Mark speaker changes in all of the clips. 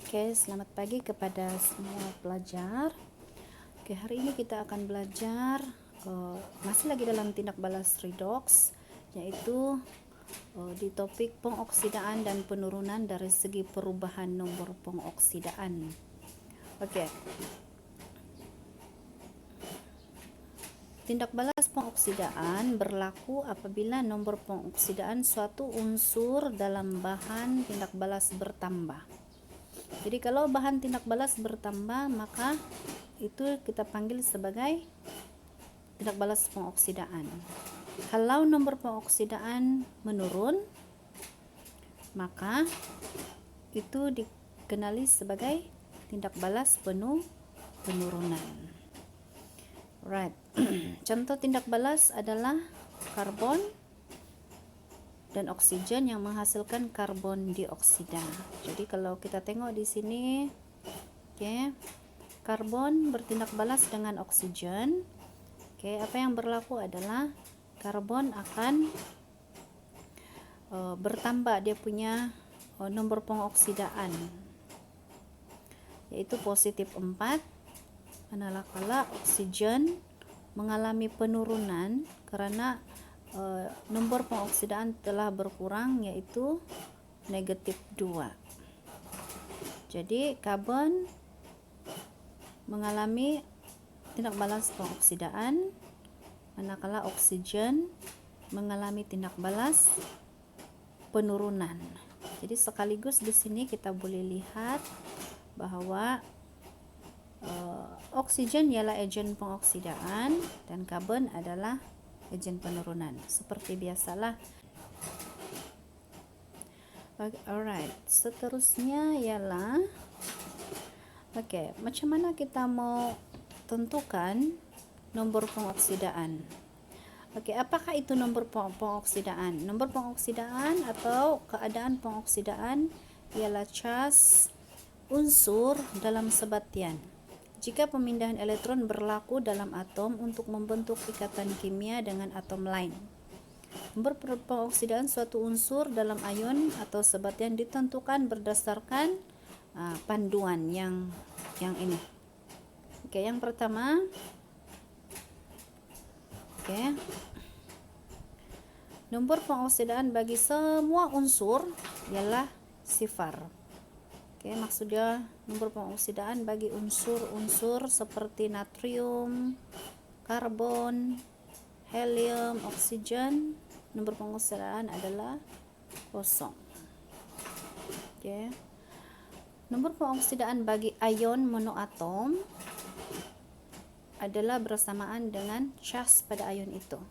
Speaker 1: Oke, selamat pagi kepada semua pelajar. Oke, hari ini kita akan belajar masih lagi dalam tindak balas redox, yaitu di topik pengoksidaan dan penurunan dari segi perubahan nomor pengoksidaan. Oke. Tindak balas pengoksidaan berlaku apabila nomor pengoksidaan suatu unsur dalam bahan tindak balas bertambah. Jadi kalau bahan tindak balas bertambah, maka itu kita panggil sebagai tindak balas pengoksidaan. Kalau nomor pengoksidaan menurun, maka itu dikenali sebagai tindak balas penurunan. Right. Contoh tindak balas adalah karbon dan oksigen yang menghasilkan karbon dioksida. Jadi kalau kita tengok di sini, karbon bertindak balas dengan oksigen. Apa yang berlaku adalah karbon akan bertambah dia punya nomor pengoksidaan, yaitu positif 4, manakala oksigen mengalami penurunan karena nomor pengoksidaan telah berkurang, yaitu negatif 2. Jadi karbon mengalami tindak balas pengoksidaan, manakala oksigen mengalami tindak balas penurunan. Jadi sekaligus di sini kita boleh lihat bahwa oksigen ialah agen pengoksidaan dan karbon adalah agen penurunan. Seperti biasalah. Alright, seterusnya ialah macam mana kita mau tentukan nomor pengoksidaan. Apakah itu nomor pengoksidaan? Nomor pengoksidaan atau keadaan pengoksidaan ialah cas unsur dalam sebatian jika pemindahan elektron berlaku dalam atom untuk membentuk ikatan kimia dengan atom lain. Nomor pengoksidaan suatu unsur dalam ion atau sebatian ditentukan berdasarkan panduan yang ini. Yang pertama, nomor pengoksidaan bagi semua unsur ialah sifar. Maksudnya nomor pengoksidaan bagi unsur-unsur seperti natrium, karbon, helium, oksigen, nomor pengoksidaan adalah kosong. Nomor pengoksidaan bagi ion monoatom adalah bersamaan dengan cas pada ion itu.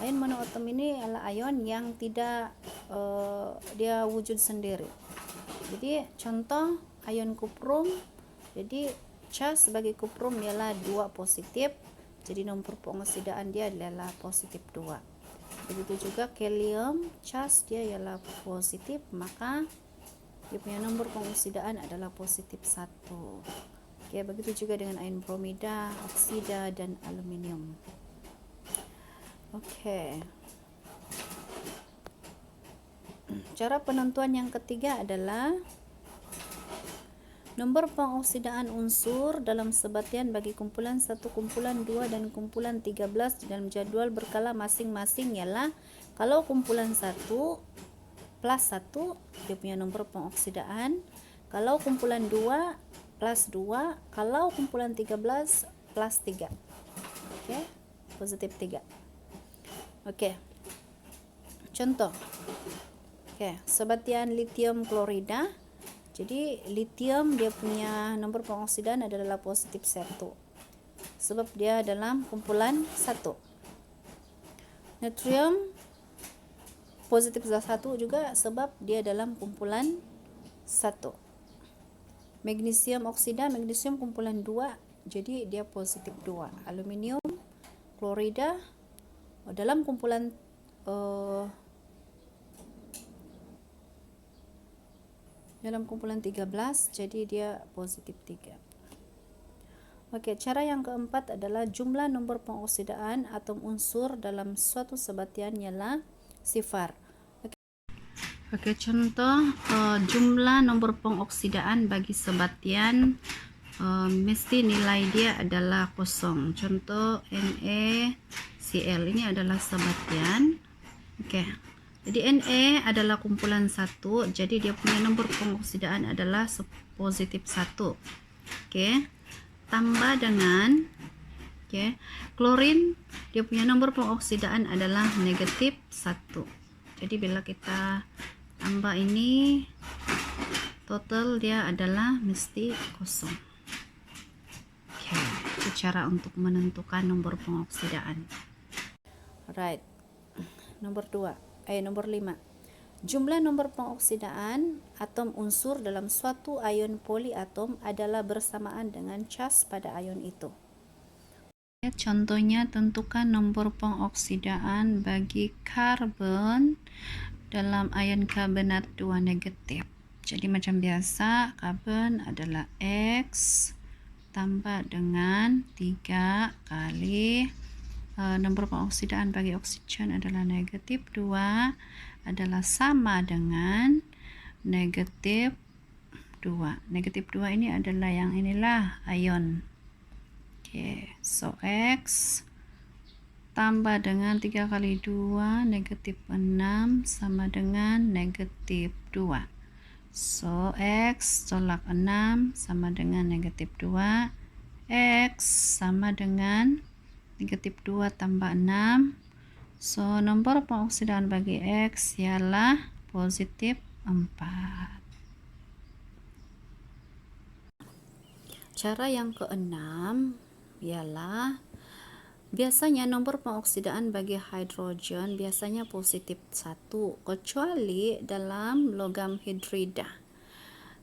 Speaker 1: Ion monoatom ini adalah ion yang tidak dia wujud sendiri. Jadi contoh ion kuprum, jadi cas bagi kuprum ialah 2 positif, jadi nomor pengoksidaan dia adalah positif 2. Begitu juga helium, cas dia ialah positif, maka dia punya nomor pengoksidaan adalah positif 1. Begitu juga dengan ion bromida, oksida, dan aluminium. Cara penentuan yang ketiga adalah nomor pengoksidaan unsur dalam sebatian bagi kumpulan 1, kumpulan 2, dan kumpulan 13 dalam jadwal berkala masing-masing ialah kalau kumpulan 1 plus 1 dia punya nomor pengoksidaan, kalau kumpulan 2 plus 2, kalau kumpulan 13 plus 3. Positif 3. Contoh. Sebatian litium klorida. Jadi litium dia punya nomor pengoksidaan adalah positif 1 sebab dia dalam kumpulan 1. Natrium positif 1 juga sebab dia dalam kumpulan 1. Magnesium oksida, magnesium kumpulan 2, jadi dia positif 2. Aluminium klorida dalam kumpulan dalam kumpulan 13, jadi dia positif 3. Cara yang keempat adalah jumlah nomor pengoksidaan atom unsur dalam suatu sebatian ialah sifar. Oke, contoh jumlah nomor pengoksidaan bagi sebatian mesti nilai dia adalah kosong. Contoh NaCl ini adalah sebatian. Oke, jadi Na adalah kumpulan 1, jadi dia punya nomor pengoksidaan adalah positif 1. Oke, tambah dengan klorin, dia punya nomor pengoksidaan adalah negatif 1. Jadi bila kita tambah ini, total dia adalah mesti kosong. Oke, itu cara untuk menentukan nomor pengoksidaan. Right. Nomor 5. Jumlah nomor pengoksidaan atom unsur dalam suatu ion poliatom adalah bersamaan dengan cas pada ion itu. Contohnya, tentukan nomor pengoksidaan bagi karbon dalam ion karbonat 2 negatif. Jadi macam biasa, karbon adalah X tambah dengan 3 kali nomor pengoksidaan bagi oksigen adalah negatif 2 adalah sama dengan negatif 2. Negatif 2 ini adalah yang inilah ion. Oke, so X tambah dengan 3 kali 2 negatif 6 sama dengan negatif 2. So X tolak 6 sama dengan negatif 2. X sama dengan negatif 2 tambah 6. So nomor pengoksidaan bagi X ialah positif 4. Cara yang keenam ialah biasanya nomor pengoksidaan bagi hidrogen biasanya positif 1 kecuali dalam logam hidrida,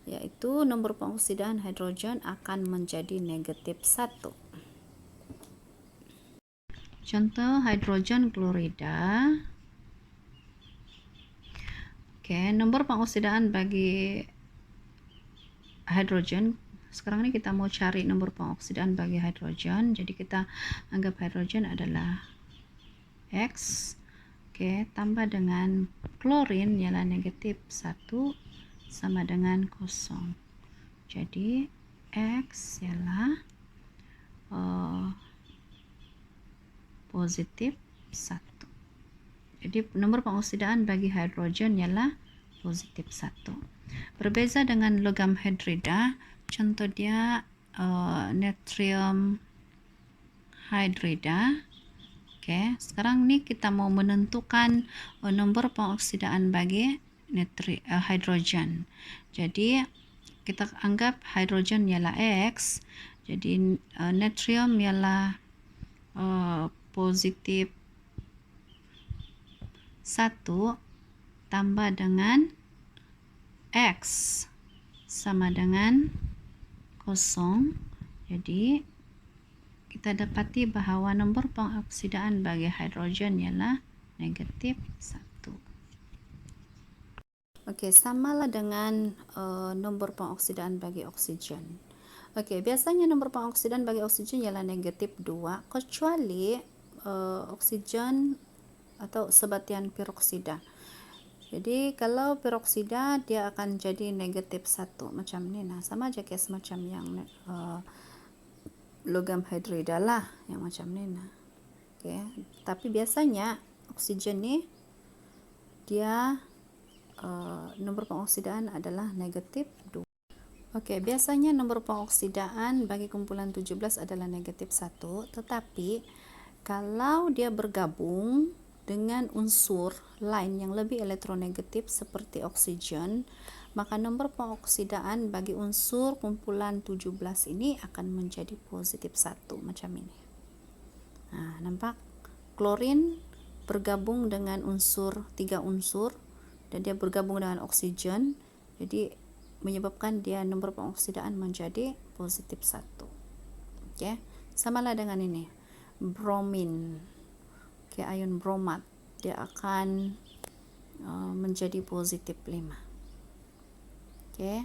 Speaker 1: yaitu nomor pengoksidaan hidrogen akan menjadi negatif 1. Contoh hidrogen klorida. Oke, nomor pengoksidaan bagi hidrogen. Sekarang ini kita mau cari nomor pengoksidaan bagi hidrogen. Jadi kita anggap hidrogen adalah X. Oke, tambah dengan klorin ialah negatif 1 sama dengan 0. Jadi X ialah positif 1. Jadi nomor pengoksidaan bagi hidrogen ialah positif 1. Berbeza dengan logam hidrida, contoh dia natrium hidrida. Oke, sekarang nih kita mau menentukan nomor pengoksidaan bagi hidrogen. Jadi kita anggap hidrogen ialah X, jadi natrium ialah positif 1 tambah dengan X sama dengan 0. Jadi kita dapati bahwa nomor pengoksidaan bagi hidrogen ialah negatif 1. Oke, samalah dengan nomor pengoksidaan bagi oksigen. Oke, biasanya nomor pengoksidaan bagi oksigen ialah negatif 2 kecuali oksigen atau sebatian peroksida. Jadi kalau peroksida dia akan jadi negatif 1 macam ini. Nah, sama aja kayak semacam yang logam hidrida lah yang macam ini. Nah, oke. Tapi biasanya oksigen nih dia nomor pengoksidaan adalah negatif 2. Oke, biasanya nomor pengoksidaan bagi kumpulan 17 adalah negatif 1, tetapi kalau dia bergabung dengan unsur lain yang lebih elektronegatif seperti oksigen, maka nomor pengoksidaan bagi unsur kumpulan 17 ini akan menjadi positif 1 macam ini. Nah, nampak klorin bergabung dengan unsur 3 unsur dan dia bergabung dengan oksigen, jadi menyebabkan dia nomor pengoksidaan menjadi positif 1. Oke, samalah dengan ini bromin. Oke, ion bromat dia akan menjadi positif 5. Oke.